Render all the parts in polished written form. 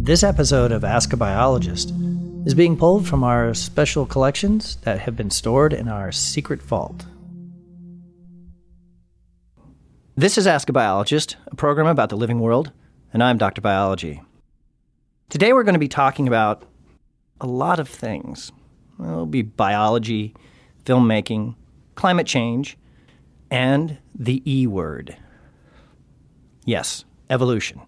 This episode of Ask a Biologist is being pulled from our special collections that have been stored in our secret vault. This is Ask a Biologist, a program about the living world, and I'm Dr. Biology. Today we're going to be talking about a lot of things. It'll be biology, filmmaking, climate change, and the E word. Yes, evolution.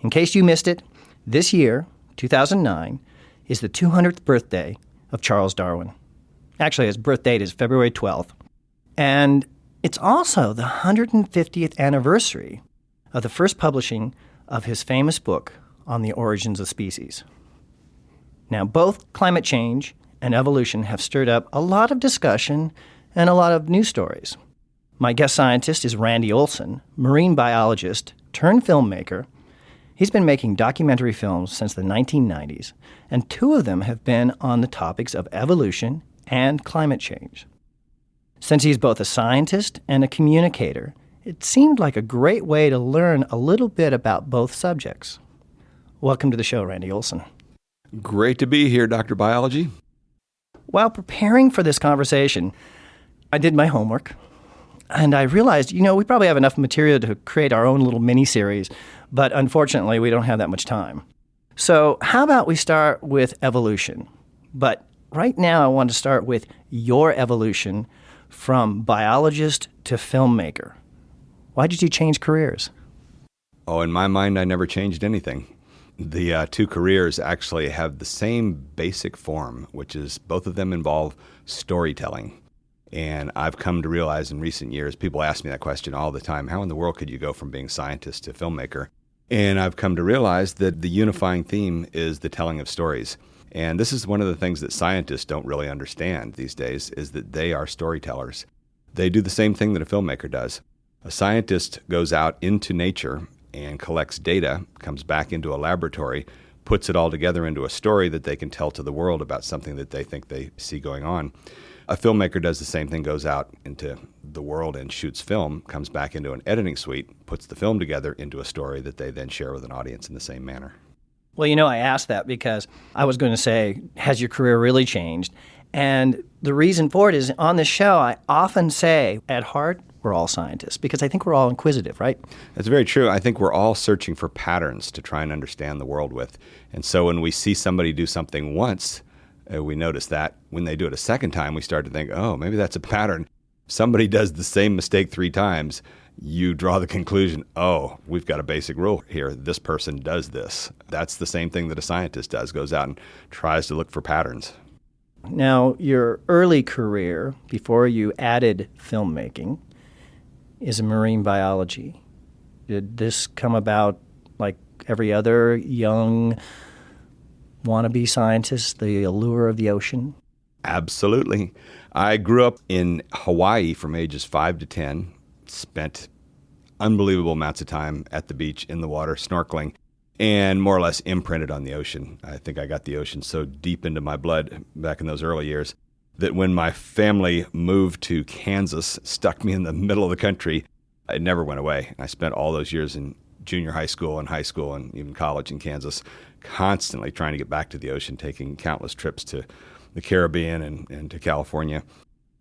In case you missed it, this year, 2009, is the 200th birthday of Charles Darwin. Actually, his birth date is February 12th. And it's also the 150th anniversary of the first publishing of his famous book on the origins of species. Now, both climate change and evolution have stirred up a lot of discussion and a lot of news stories. My guest scientist is Randy Olson, marine biologist turned filmmaker. He's been making documentary films since the 1990s, and two of them have been on the topics of evolution and climate change. Since he's both a scientist and a communicator, it seemed like a great way to learn a little bit about both subjects. Welcome to the show, Randy Olson. Great to be here, Dr. Biology. While preparing for this conversation, I did my homework, and I realized, we probably have enough material to create our own little mini-series, but unfortunately, we don't have that much time. So how about we start with evolution? But right now, I want to start with your evolution from biologist to filmmaker. Why did you change careers? Oh, in my mind, I never changed anything. The two careers actually have the same basic form, which is both of them involve storytelling. And I've come to realize in recent years, people ask me that question all the time, how in the world could you go from being scientist to filmmaker? And I've come to realize that the unifying theme is the telling of stories. And this is one of the things that scientists don't really understand these days, is that they are storytellers. They do the same thing that a filmmaker does. A scientist goes out into nature and collects data, comes back into a laboratory, puts it all together into a story that they can tell to the world about something that they think they see going on. A filmmaker does the same thing, goes out into the world and shoots film, comes back into an editing suite, puts the film together into a story that they then share with an audience in the same manner. Well, I asked that because I was going to say, has your career really changed? And the reason for it is on this show, I often say, at heart, we're all scientists because I think we're all inquisitive, right? That's very true. I think we're all searching for patterns to try and understand the world with. And so when we see somebody do something once, we notice that. When they do it a second time, we start to think, oh, maybe that's a pattern. If somebody does the same mistake 3 times, you draw the conclusion, oh, we've got a basic rule here. This person does this. That's the same thing that a scientist does, goes out and tries to look for patterns. Now, your early career, before you added filmmaking, is in marine biology. Did this come about like every other young wannabe scientist, the allure of the ocean? Absolutely. I grew up in Hawaii from ages 5 to 10, spent unbelievable amounts of time at the beach, in the water, snorkeling, and more or less imprinted on the ocean. I think I got the ocean so deep into my blood back in those early years that when my family moved to Kansas, stuck me in the middle of the country, it never went away. I spent all those years in junior high school and even college in Kansas, constantly trying to get back to the ocean, taking countless trips to the Caribbean and to California.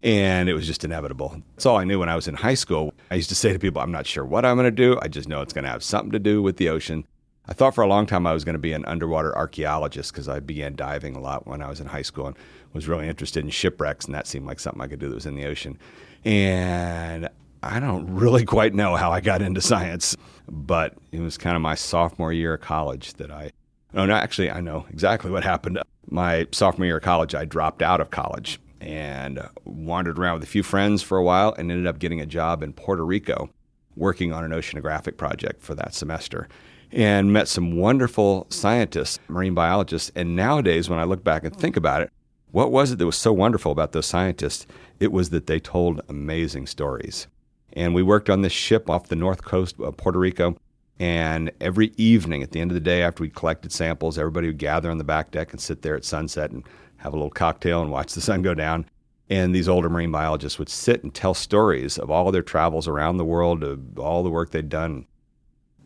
And it was just inevitable. That's all I knew when I was in high school. I used to say to people, I'm not sure what I'm going to do. I just know it's going to have something to do with the ocean. I thought for a long time I was going to be an underwater archaeologist because I began diving a lot when I was in high school and was really interested in shipwrecks, and that seemed like something I could do that was in the ocean. And I don't really quite know how I got into science, but it was kind of my sophomore year of college that I know exactly what happened. My sophomore year of college, I dropped out of college and wandered around with a few friends for a while and ended up getting a job in Puerto Rico working on an oceanographic project for that semester and met some wonderful scientists, marine biologists. And nowadays, when I look back and think about it, what was it that was so wonderful about those scientists? It was that they told amazing stories. And we worked on this ship off the north coast of Puerto Rico. And every evening at the end of the day after we collected samples, everybody would gather on the back deck and sit there at sunset and have a little cocktail and watch the sun go down. And these older marine biologists would sit and tell stories of all of their travels around the world, of all the work they'd done.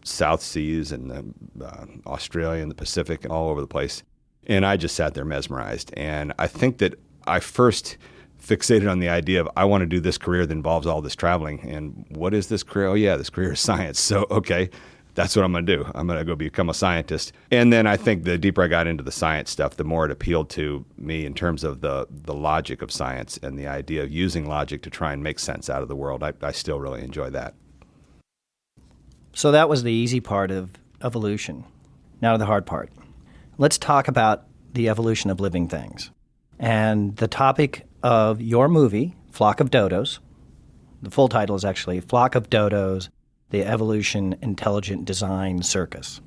South Seas and the Australia and the Pacific and all over the place. And I just sat there mesmerized. And I think that I first fixated on the idea of I want to do this career that involves all this traveling. And what is this career? Oh, yeah, this career is science. So, okay, that's what I'm going to do. I'm going to go become a scientist. And then I think the deeper I got into the science stuff, the more it appealed to me in terms of the logic of science and the idea of using logic to try and make sense out of the world. I still really enjoy that. So that was the easy part of evolution. Now to the hard part. Let's talk about the evolution of living things. And the topic of your movie, Flock of Dodos, the full title is actually Flock of Dodos, The Evolution Intelligent Design Circus.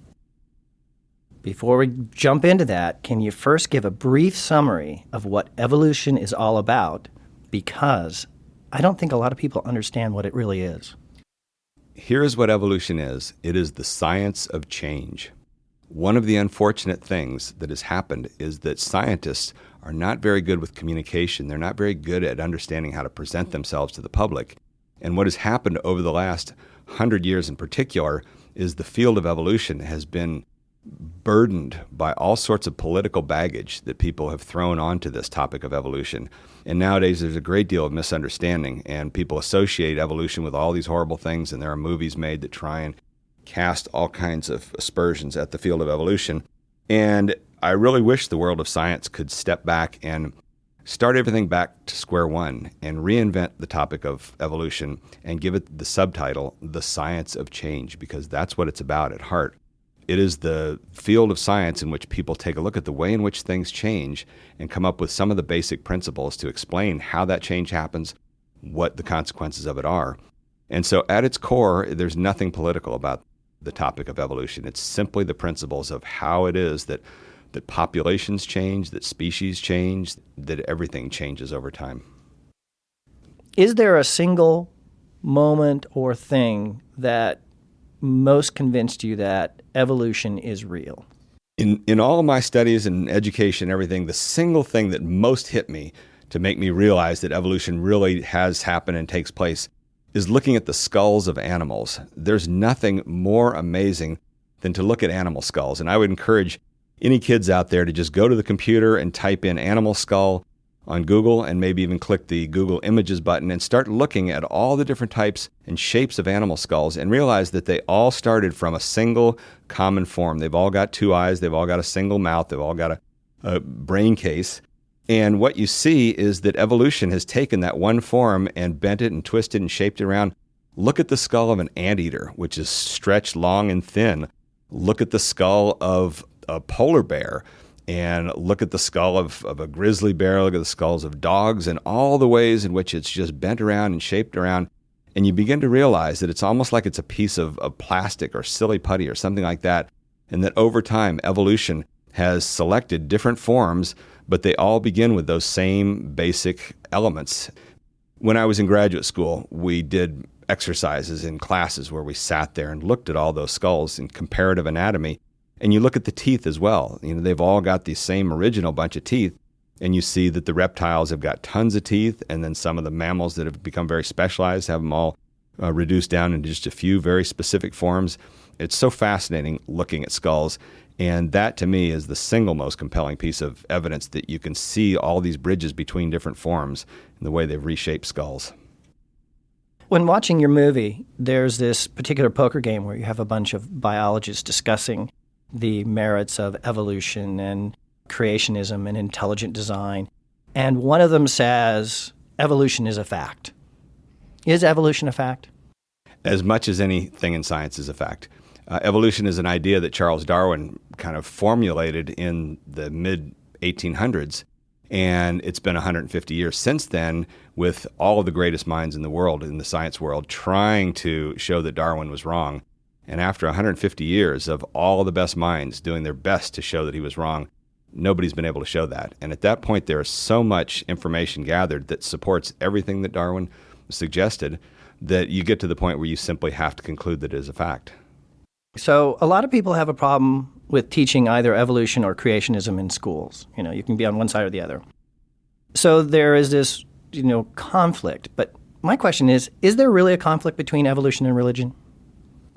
Before we jump into that, can you first give a brief summary of what evolution is all about? Because I don't think a lot of people understand what it really is. Here's what evolution is. It is the science of change. One of the unfortunate things that has happened is that scientists are not very good with communication. They're not very good at understanding how to present themselves to the public. And what has happened over the last 100 years in particular is the field of evolution has been burdened by all sorts of political baggage that people have thrown onto this topic of evolution. And nowadays there's a great deal of misunderstanding, and people associate evolution with all these horrible things, and there are movies made that try and cast all kinds of aspersions at the field of evolution. And I really wish the world of science could step back and start everything back to square one and reinvent the topic of evolution and give it the subtitle, The Science of Change, because that's what it's about at heart. It is the field of science in which people take a look at the way in which things change and come up with some of the basic principles to explain how that change happens, what the consequences of it are. And so at its core, there's nothing political about the topic of evolution. It's simply the principles of how it is that populations change, that species change, that everything changes over time. Is there a single moment or thing that most convinced you that evolution is real? In all of my studies and education and everything, the single thing that most hit me to make me realize that evolution really has happened and takes place is looking at the skulls of animals. There's nothing more amazing than to look at animal skulls. And I would encourage any kids out there to just go to the computer and type in animal skull on Google, and maybe even click the Google Images button and start looking at all the different types and shapes of animal skulls and realize that they all started from a single common form. They've all got two eyes, they've all got a single mouth, they've all got a brain case. And what you see is that evolution has taken that one form and bent it and twisted and shaped it around. Look at the skull of an anteater, which is stretched long and thin. Look at the skull of a polar bear, and look at the skull of a grizzly bear. Look at the skulls of dogs, and all the ways in which it's just bent around and shaped around. And you begin to realize that it's almost like it's a piece of plastic or silly putty or something like that, and that over time evolution has selected different forms, but they all begin with those same basic elements. When I was in graduate school, we did exercises in classes where we sat there and looked at all those skulls in comparative anatomy. And you look at the teeth as well. You know, they've all got the same original bunch of teeth. And you see that the reptiles have got tons of teeth. And then some of the mammals that have become very specialized have them all reduced down into just a few very specific forms. It's so fascinating looking at skulls. And that, to me, is the single most compelling piece of evidence that you can see all these bridges between different forms and the way they've reshaped skulls. When watching your movie, there's this particular poker game where you have a bunch of biologists discussing the merits of evolution and creationism and intelligent design. And one of them says, evolution is a fact. Is evolution a fact? As much as anything in science is a fact. Evolution is an idea that Charles Darwin kind of formulated in the mid-1800s, and it's been 150 years since then with all of the greatest minds in the world, in the science world, trying to show that Darwin was wrong. And after 150 years of all the best minds doing their best to show that he was wrong, nobody's been able to show that. And at that point, there is so much information gathered that supports everything that Darwin suggested that you get to the point where you simply have to conclude that it is a fact. So a lot of people have a problem with teaching either evolution or creationism in schools. You know, you can be on one side or the other. So there is this, conflict. But my question is there really a conflict between evolution and religion?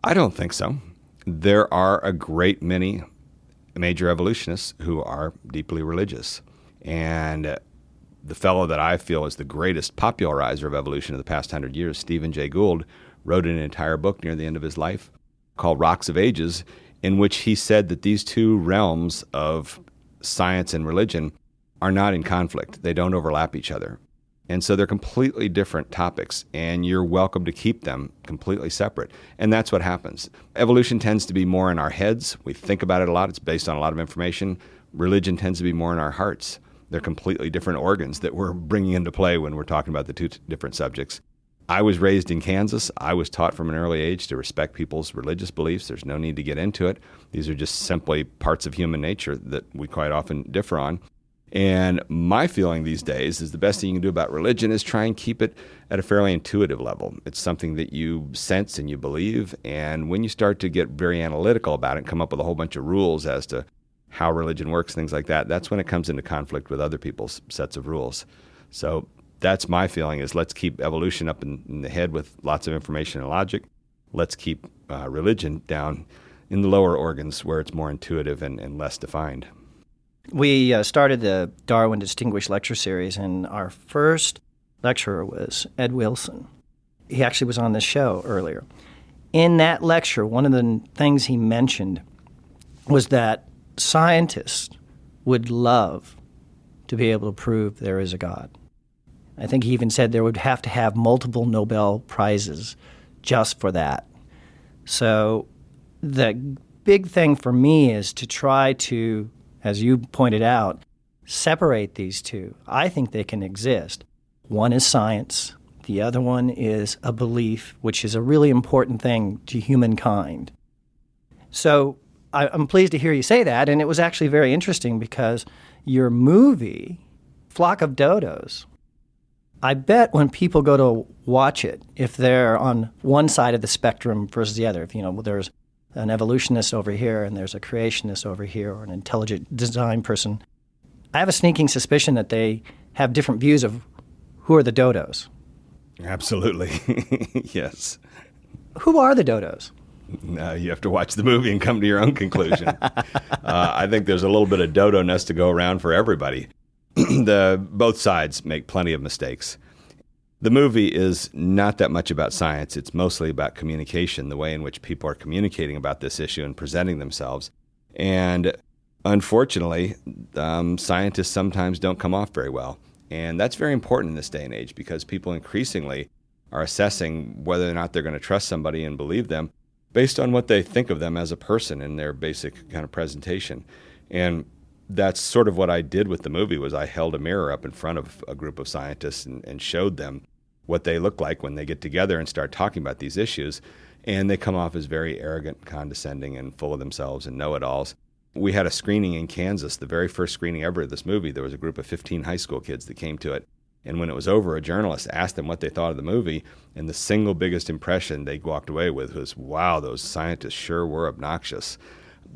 I don't think so. There are a great many major evolutionists who are deeply religious. And the fellow that I feel is the greatest popularizer of evolution of the past 100 years, Stephen Jay Gould, wrote an entire book near the end of his life called Rocks of Ages, in which he said that these two realms of science and religion are not in conflict. They don't overlap each other. And so they're completely different topics, and you're welcome to keep them completely separate. And that's what happens. Evolution tends to be more in our heads. We think about it a lot. It's based on a lot of information. Religion tends to be more in our hearts. They're completely different organs that we're bringing into play when we're talking about the two different subjects. I was raised in Kansas. I was taught from an early age to respect people's religious beliefs. There's no need to get into it. These are just simply parts of human nature that we quite often differ on. And my feeling these days is the best thing you can do about religion is try and keep it at a fairly intuitive level. It's something that you sense and you believe. And when you start to get very analytical about it and come up with a whole bunch of rules as to how religion works, things like that, that's when it comes into conflict with other people's sets of rules. So that's my feeling is let's keep evolution up in the head with lots of information and logic. Let's keep religion down in the lower organs where it's more intuitive and less defined. We started the Darwin Distinguished Lecture Series, and our first lecturer was Ed Wilson. He actually was on this show earlier. In that lecture, one of the things he mentioned was that scientists would love to be able to prove there is a God. I think he even said there would have to have multiple Nobel Prizes just for that. So the big thing for me is to try to, as you pointed out, separate these two. I think they can exist. One is science. The other one is a belief, which is a really important thing to humankind. So I'm pleased to hear you say that, and it was actually very interesting because your movie, Flock of Dodos, I bet when people go to watch it, if they're on one side of the spectrum versus the other, if there's an evolutionist over here and there's a creationist over here or an intelligent design person, I have a sneaking suspicion that they have different views of who are the dodos. Absolutely. Yes. Who are the dodos? You have to watch the movie and come to your own conclusion. I think there's a little bit of dodo-ness to go around for everybody. Both sides make plenty of mistakes. The movie is not that much about science. It's mostly about communication, the way in which people are communicating about this issue and presenting themselves. And unfortunately, scientists sometimes don't come off very well. And that's very important in this day and age because people increasingly are assessing whether or not they're going to trust somebody and believe them based on what they think of them as a person in their basic kind of presentation. And that's sort of what I did with the movie was I held a mirror up in front of a group of scientists and showed them what they look like when they get together and start talking about these issues. And they come off as very arrogant, condescending, and full of themselves and know-it-alls. We had a screening in Kansas, the very first screening ever of this movie. There was a group of 15 high school kids that came to it. And when it was over, a journalist asked them what they thought of the movie. And the single biggest impression they walked away with was, wow, those scientists sure were obnoxious.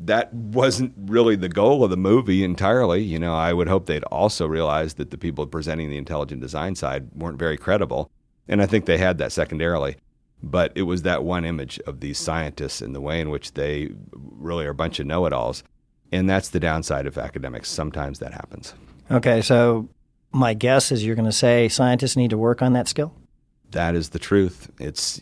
That wasn't really the goal of the movie entirely. I would hope they'd also realize that the people presenting the intelligent design side weren't very credible. And I think they had that secondarily. But it was that one image of these scientists and the way in which they really are a bunch of know-it-alls. And that's the downside of academics. Sometimes that happens. Okay, so my guess is you're going to say scientists need to work on that skill? That is the truth. It's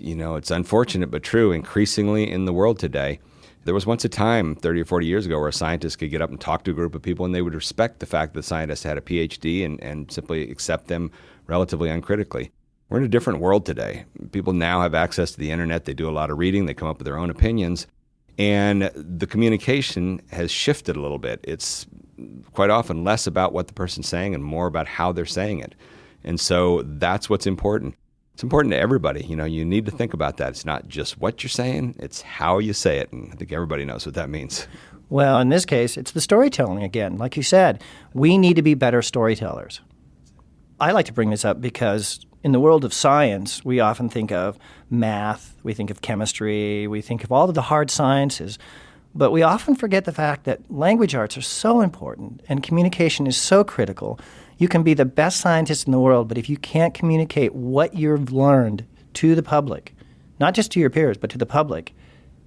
unfortunate but true increasingly in the world today. There was once a time 30 or 40 years ago where a scientist could get up and talk to a group of people and they would respect the fact that the scientist had a PhD and simply accept them relatively uncritically. We're in a different world today. People now have access to the internet. They do a lot of reading. They come up with their own opinions. And the communication has shifted a little bit. It's quite often less about what the person's saying and more about how they're saying it. And so that's what's important. It's important to everybody. You need to think about that. It's not just what you're saying, it's how you say it. And I think everybody knows what that means. Well, in this case, it's the storytelling again. Like you said, we need to be better storytellers. I like to bring this up because in the world of science, we often think of math, we think of chemistry, we think of all of the hard sciences. But we often forget the fact that language arts are so important and communication is so critical. You can be the best scientist in the world, but if you can't communicate what you've learned to the public, not just to your peers, but to the public,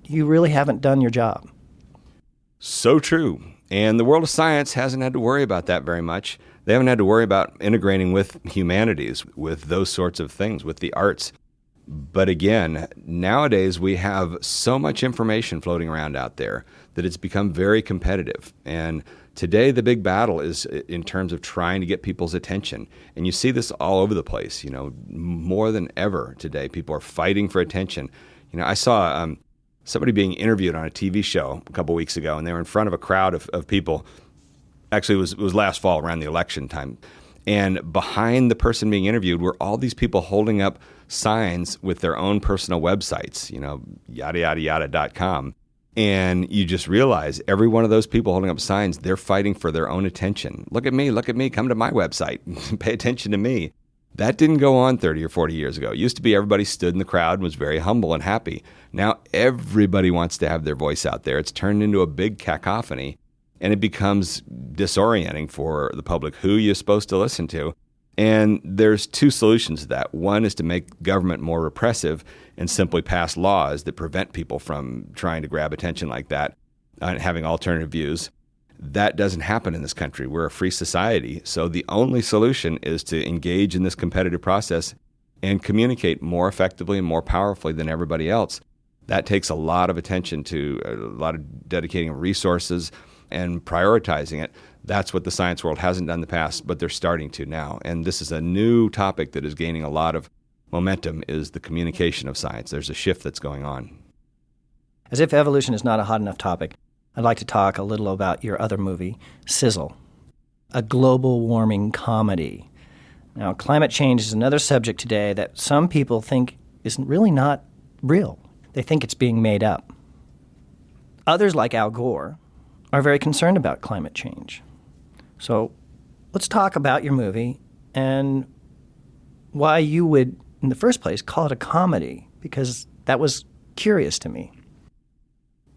you really haven't done your job. So true. And the world of science hasn't had to worry about that very much. They haven't had to worry about integrating with humanities, with those sorts of things, with the arts. But again, nowadays we have so much information floating around out there that it's become very competitive. And today the big battle is in terms of trying to get people's attention. And you see this all over the place, more than ever today. People are fighting for attention. I saw somebody being interviewed on a TV show a couple weeks ago, and they were in front of a crowd of people. Actually, it was last fall around the election time. And behind the person being interviewed were all these people holding up signs with their own personal websites, yada, yada, yada.com. And you just realize every one of those people holding up signs, they're fighting for their own attention. Look at me, come to my website, pay attention to me. That didn't go on 30 or 40 years ago. It used to be everybody stood in the crowd and was very humble and happy. Now everybody wants to have their voice out there. It's turned into a big cacophony, and it becomes disorienting for the public who you're supposed to listen to. And there's two solutions to that. One is to make government more repressive and simply pass laws that prevent people from trying to grab attention like that and having alternative views. That doesn't happen in this country. We're a free society. So the only solution is to engage in this competitive process and communicate more effectively and more powerfully than everybody else. That takes a lot of attention to a lot of dedicating of resources and prioritizing it. That's what the science world hasn't done in the past, but they're starting to now. And this is a new topic that is gaining a lot of momentum, is the communication of science. There's a shift that's going on. As if evolution is not a hot enough topic, I'd like to talk a little about your other movie, Sizzle, a global warming comedy. Now, climate change is another subject today that some people think is really not real. They think it's being made up. Others, like Al Gore, are very concerned about climate change. So let's talk about your movie and why you would, in the first place, call it a comedy, because that was curious to me.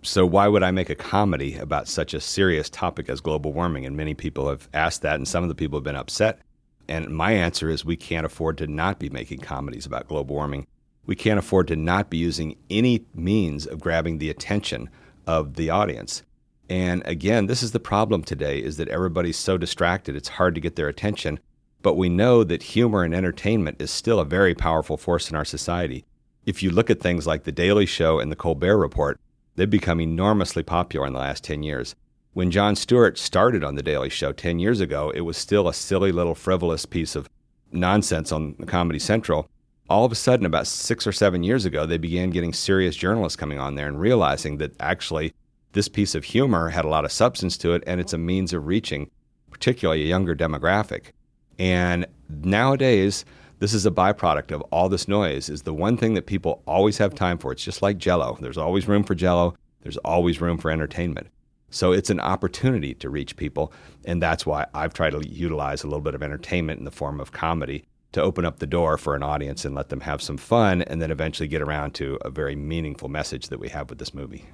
So why would I make a comedy about such a serious topic as global warming? And many people have asked that, and some of the people have been upset. And my answer is we can't afford to not be making comedies about global warming. We can't afford to not be using any means of grabbing the attention of the audience. And again, this is the problem today, is that everybody's so distracted, it's hard to get their attention. But we know that humor and entertainment is still a very powerful force in our society. If you look at things like The Daily Show and The Colbert Report, they've become enormously popular in the last 10 years. When Jon Stewart started on The Daily Show 10 years ago, it was still a silly little frivolous piece of nonsense on Comedy Central. All of a sudden, about 6 or 7 years ago, they began getting serious journalists coming on there and realizing that actually this piece of humor had a lot of substance to it, and it's a means of reaching particularly a younger demographic. And nowadays, this is a byproduct of all this noise, is the one thing that people always have time for. It's just like Jell-O. There's always room for Jell-O. There's always room for entertainment. So it's an opportunity to reach people, and that's why I've tried to utilize a little bit of entertainment in the form of comedy to open up the door for an audience and let them have some fun, and then eventually get around to a very meaningful message that we have with this movie.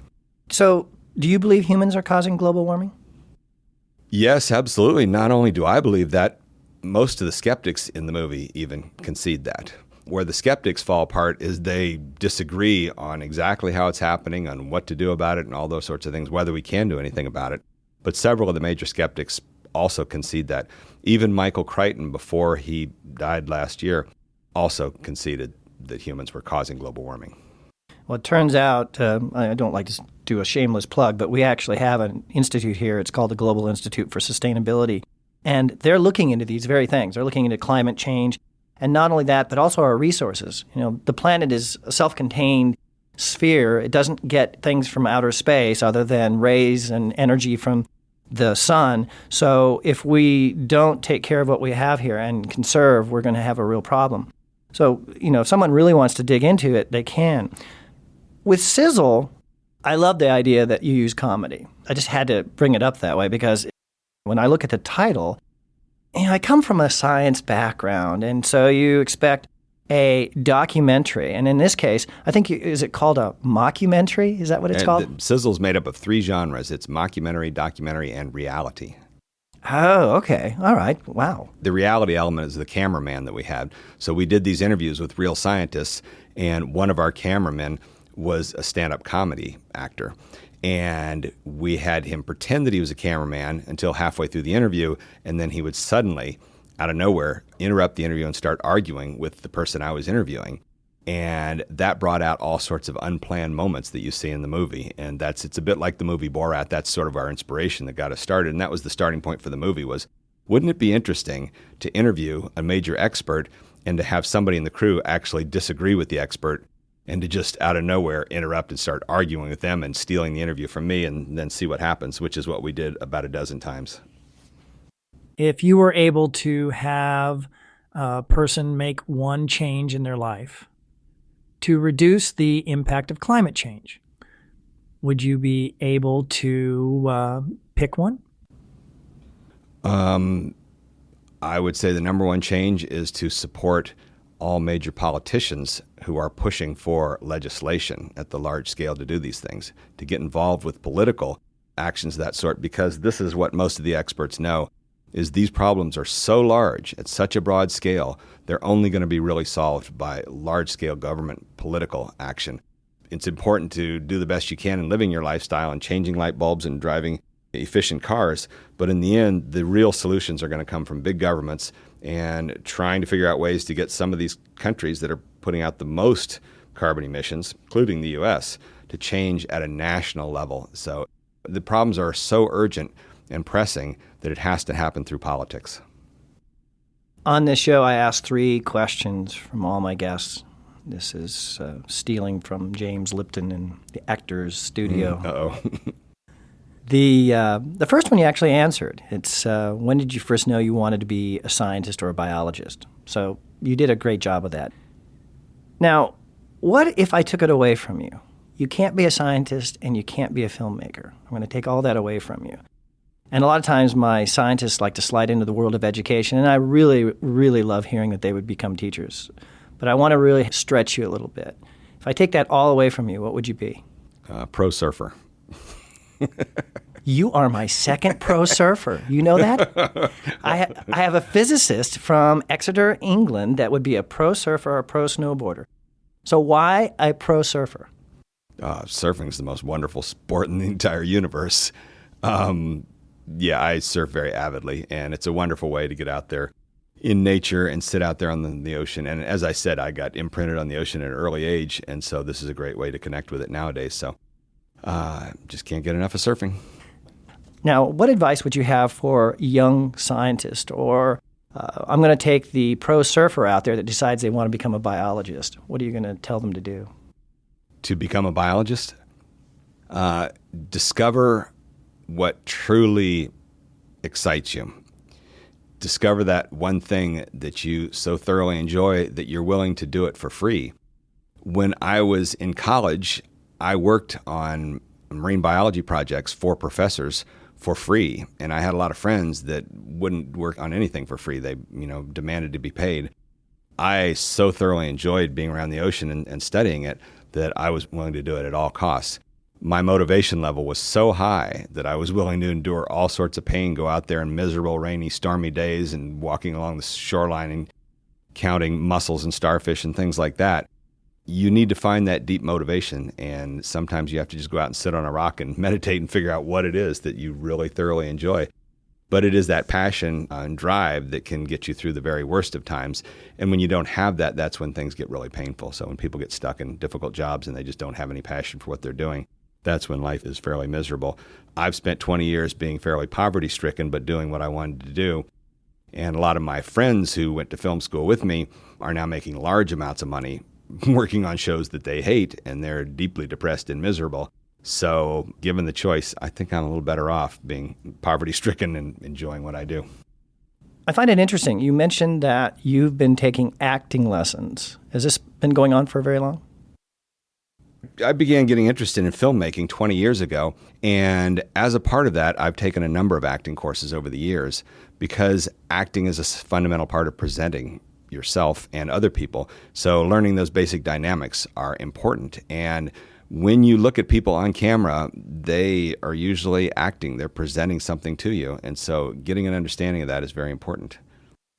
So, do you believe humans are causing global warming? Yes, absolutely. Not only do I believe that, most of the skeptics in the movie even concede that. Where the skeptics fall apart is they disagree on exactly how it's happening, on what to do about it, and all those sorts of things, whether we can do anything about it. But several of the major skeptics also concede that. Even Michael Crichton, before he died last year, also conceded that humans were causing global warming. Well, it turns out, I don't like to do a shameless plug, but we actually have an institute here. It's called the Global Institute for Sustainability. And they're looking into these very things. They're looking into climate change. And not only that, but also our resources. The planet is a self-contained sphere. It doesn't get things from outer space other than rays and energy from the sun. So if we don't take care of what we have here and conserve, we're going to have a real problem. So, if someone really wants to dig into it, they can. With Sizzle, I love the idea that you use comedy. I just had to bring it up that way because when I look at the title, I come from a science background, and so you expect a documentary. And in this case, I think, is it called a mockumentary? Is that what it's called? Sizzle's made up of 3 genres. It's mockumentary, documentary, and reality. Oh, okay. All right. Wow. The reality element is the cameraman that we had. So we did these interviews with real scientists, and one of our cameramen was a stand-up comedy actor. And we had him pretend that he was a cameraman until halfway through the interview, and then he would suddenly, out of nowhere, interrupt the interview and start arguing with the person I was interviewing. And that brought out all sorts of unplanned moments that you see in the movie. And it's a bit like the movie Borat. That's sort of our inspiration that got us started. And that was the starting point for the movie was, wouldn't it be interesting to interview a major expert and to have somebody in the crew actually disagree with the expert and to just out of nowhere interrupt and start arguing with them and stealing the interview from me and then see what happens, which is what we did about a dozen times. If you were able to have a person make one change in their life to reduce the impact of climate change, would you be able to pick one? I would say the number one change is to support all major politicians who are pushing for legislation at the large scale to do these things, to get involved with political actions of that sort, because this is what most of the experts know, is these problems are so large at such a broad scale, they're only going to be really solved by large-scale government political action. It's important to do the best you can in living your lifestyle and changing light bulbs and driving efficient cars, but in the end, the real solutions are going to come from big governments and trying to figure out ways to get some of these countries that are putting out the most carbon emissions, including the U.S., to change at a national level. So the problems are so urgent and pressing that it has to happen through politics. On this show, I ask 3 questions from all my guests. This is stealing from James Lipton in the Actors Studio. Uh-oh. The first one you actually answered. It's when did you first know you wanted to be a scientist or a biologist? So you did a great job of that. Now, what if I took it away from you? You can't be a scientist and you can't be a filmmaker. I'm going to take all that away from you. And a lot of times my scientists like to slide into the world of education, and I really, really love hearing that they would become teachers. But I want to really stretch you a little bit. If I take that all away from you, what would you be? Pro surfer. You are my second pro surfer. You know that? I have a physicist from Exeter, England, that would be a pro surfer or a pro snowboarder. So why a pro surfer? Surfing is the most wonderful sport in the entire universe. Yeah, I surf very avidly, and it's a wonderful way to get out there in nature and sit out there on the ocean. And as I said, I got imprinted on the ocean at an early age, and so this is a great way to connect with it nowadays. So just can't get enough of surfing. Now, what advice would you have for young scientists, or I'm going to take the pro surfer out there that decides they want to become a biologist. What are you going to tell them to do? To become a biologist, discover what truly excites you. Discover that one thing that you so thoroughly enjoy that you're willing to do it for free. When I was in college, I worked on marine biology projects for professors for free, and I had a lot of friends that wouldn't work on anything for free. They, demanded to be paid. I so thoroughly enjoyed being around the ocean and studying it that I was willing to do it at all costs. My motivation level was so high that I was willing to endure all sorts of pain, go out there in miserable, rainy, stormy days and walking along the shoreline and counting mussels and starfish and things like that. You need to find that deep motivation, and sometimes you have to just go out and sit on a rock and meditate and figure out what it is that you really thoroughly enjoy. But it is that passion and drive that can get you through the very worst of times. And when you don't have that, that's when things get really painful. So when people get stuck in difficult jobs and they just don't have any passion for what they're doing, that's when life is fairly miserable. I've spent 20 years being fairly poverty-stricken, but doing what I wanted to do. And a lot of my friends who went to film school with me are now making large amounts of money working on shows that they hate, and they're deeply depressed and miserable. So given the choice, I think I'm a little better off being poverty-stricken and enjoying what I do. I find it interesting. You mentioned that you've been taking acting lessons. Has this been going on for very long? I began getting interested in filmmaking 20 years ago, and as a part of that, I've taken a number of acting courses over the years because acting is a fundamental part of presenting yourself and other people. So learning those basic dynamics are important. And when you look at people on camera, they are usually acting. They're presenting something to you. And so getting an understanding of that is very important.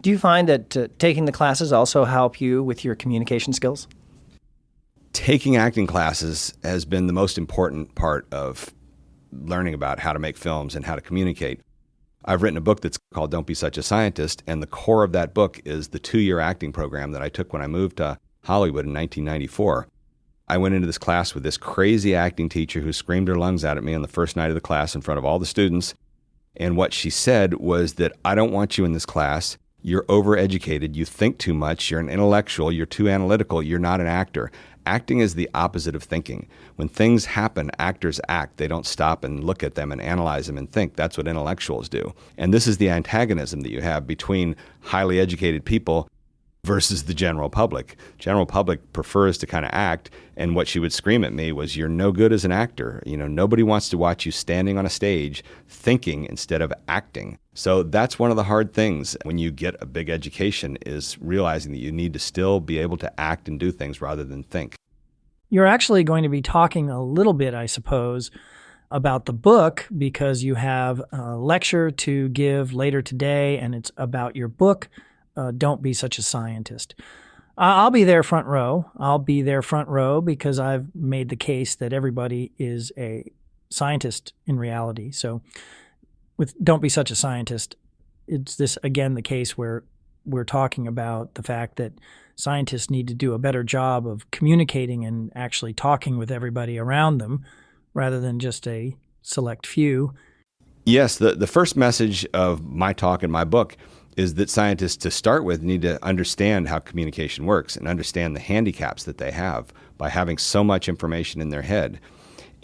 Do you find that taking the classes also help you with your communication skills? taking acting classes has been the most important part of learning about how to make films and how to communicate. I've written a book that's called Don't Be Such a Scientist, and the core of that book is the 2-year acting program that I took when I moved to Hollywood in 1994. I went into this class with this crazy acting teacher who screamed her lungs out at me on the first night of the class in front of all the students. And what she said was that, I don't want you in this class. You're overeducated. You think too much. You're an intellectual. You're too analytical. You're not an actor. Acting is the opposite of thinking. When things happen, actors act. They don't stop and look at them and analyze them and think. That's what intellectuals do. And this is the antagonism that you have between highly educated people versus the general public. General public prefers to kind of act, and what she would scream at me was, you're no good as an actor. Nobody wants to watch you standing on a stage thinking instead of acting. So that's one of the hard things when you get a big education, is realizing that you need to still be able to act and do things rather than think. You're actually going to be talking a little bit, I suppose, about the book, because you have a lecture to give later today, and it's about your book, Don't Be Such a Scientist. I'll be there front row. I'll be there front row because I've made the case that everybody is a scientist in reality. So with Don't Be Such a Scientist, it's this, again, the case where we're talking about the fact that scientists need to do a better job of communicating and actually talking with everybody around them rather than just a select few. Yes, the first message of my talk in my book is that scientists, to start with, need to understand how communication works and understand the handicaps that they have by having so much information in their head.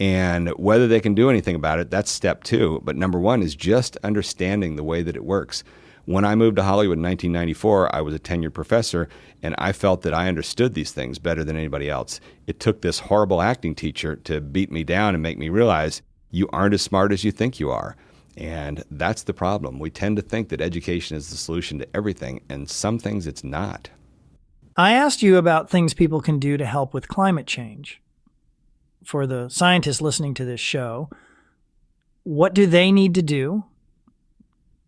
And whether they can do anything about it, that's step 2. But number 1 is just understanding the way that it works. When I moved to Hollywood in 1994, I was a tenured professor, and I felt that I understood these things better than anybody else. It took this horrible acting teacher to beat me down and make me realize you aren't as smart as you think you are. And that's the problem. We tend to think that education is the solution to everything, and some things it's not. I asked you about things people can do to help with climate change. For the scientists listening to this show, what do they need to do?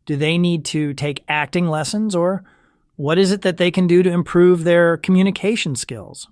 Do they need to take acting lessons, or what is it that they can do to improve their communication skills?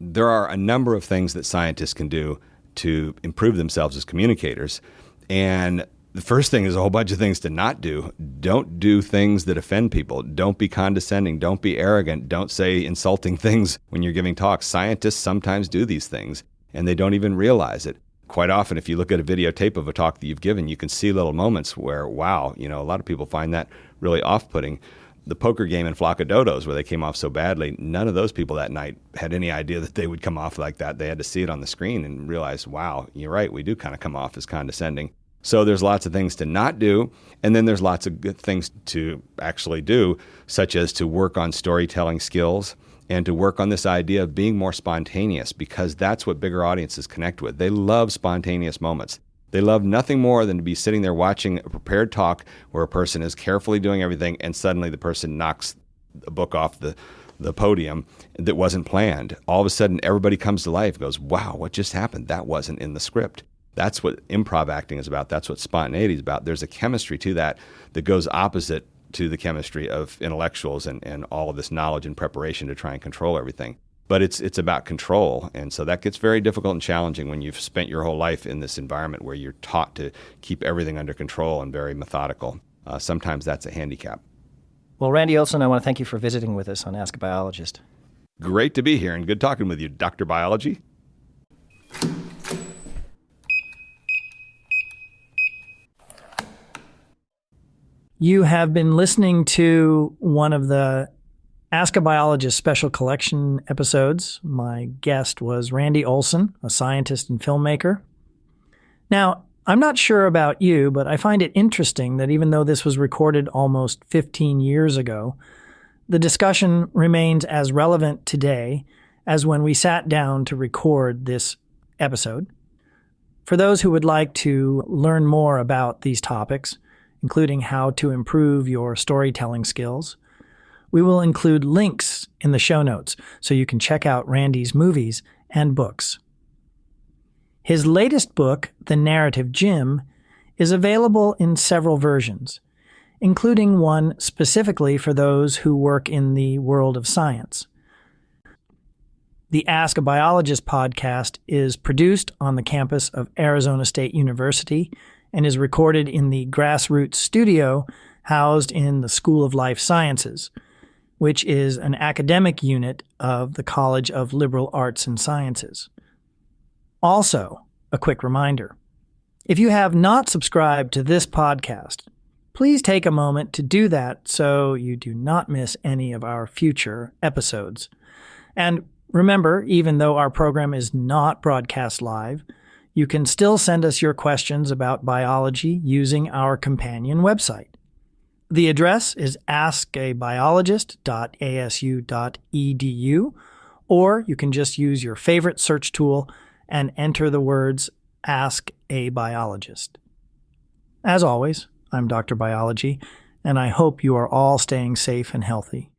There are a number of things that scientists can do to improve themselves as communicators. And the first thing is a whole bunch of things to not do. Don't do things that offend people. Don't be condescending. Don't be arrogant. Don't say insulting things when you're giving talks. Scientists sometimes do these things, and they don't even realize it. Quite often, if you look at a videotape of a talk that you've given, you can see little moments where, wow, a lot of people find that really off-putting. The poker game in Flock of Dodos, where they came off so badly, none of those people that night had any idea that they would come off like that. They had to see it on the screen and realize, wow, you're right, we do kind of come off as condescending. So there's lots of things to not do, and then there's lots of good things to actually do, such as to work on storytelling skills and to work on this idea of being more spontaneous, because that's what bigger audiences connect with. They love spontaneous moments. They love nothing more than to be sitting there watching a prepared talk where a person is carefully doing everything, and suddenly the person knocks a book off the podium that wasn't planned. All of a sudden, everybody comes to life and goes, wow, what just happened? That wasn't in the script. That's what improv acting is about. That's what spontaneity is about. There's a chemistry to that goes opposite to the chemistry of intellectuals and all of this knowledge and preparation to try and control everything. But it's about control. And so that gets very difficult and challenging when you've spent your whole life in this environment where you're taught to keep everything under control and very methodical. Sometimes that's a handicap. Well, Randy Olson, I want to thank you for visiting with us on Ask a Biologist. Great to be here and good talking with you, Dr. Biology. You have been listening to one of the Ask a Biologist special collection episodes. My guest was Randy Olson, a scientist and filmmaker. Now, I'm not sure about you, but I find it interesting that even though this was recorded almost 15 years ago, the discussion remains as relevant today as when we sat down to record this episode. For those who would like to learn more about these topics, including how to improve your storytelling skills, we will include links in the show notes so you can check out Randy's movies and books. His latest book, The Narrative Gym, is available in several versions, including one specifically for those who work in the world of science. The Ask a Biologist podcast is produced on the campus of Arizona State University and is recorded in the Grassroots studio housed in the School of Life Sciences, which is an academic unit of the College of Liberal Arts and Sciences. Also, a quick reminder. If you have not subscribed to this podcast, please take a moment to do that so you do not miss any of our future episodes. And remember, even though our program is not broadcast live, you can still send us your questions about biology using our companion website. The address is askabiologist.asu.edu, or you can just use your favorite search tool and enter the words Ask a Biologist. As always, I'm Dr. Biology, and I hope you are all staying safe and healthy.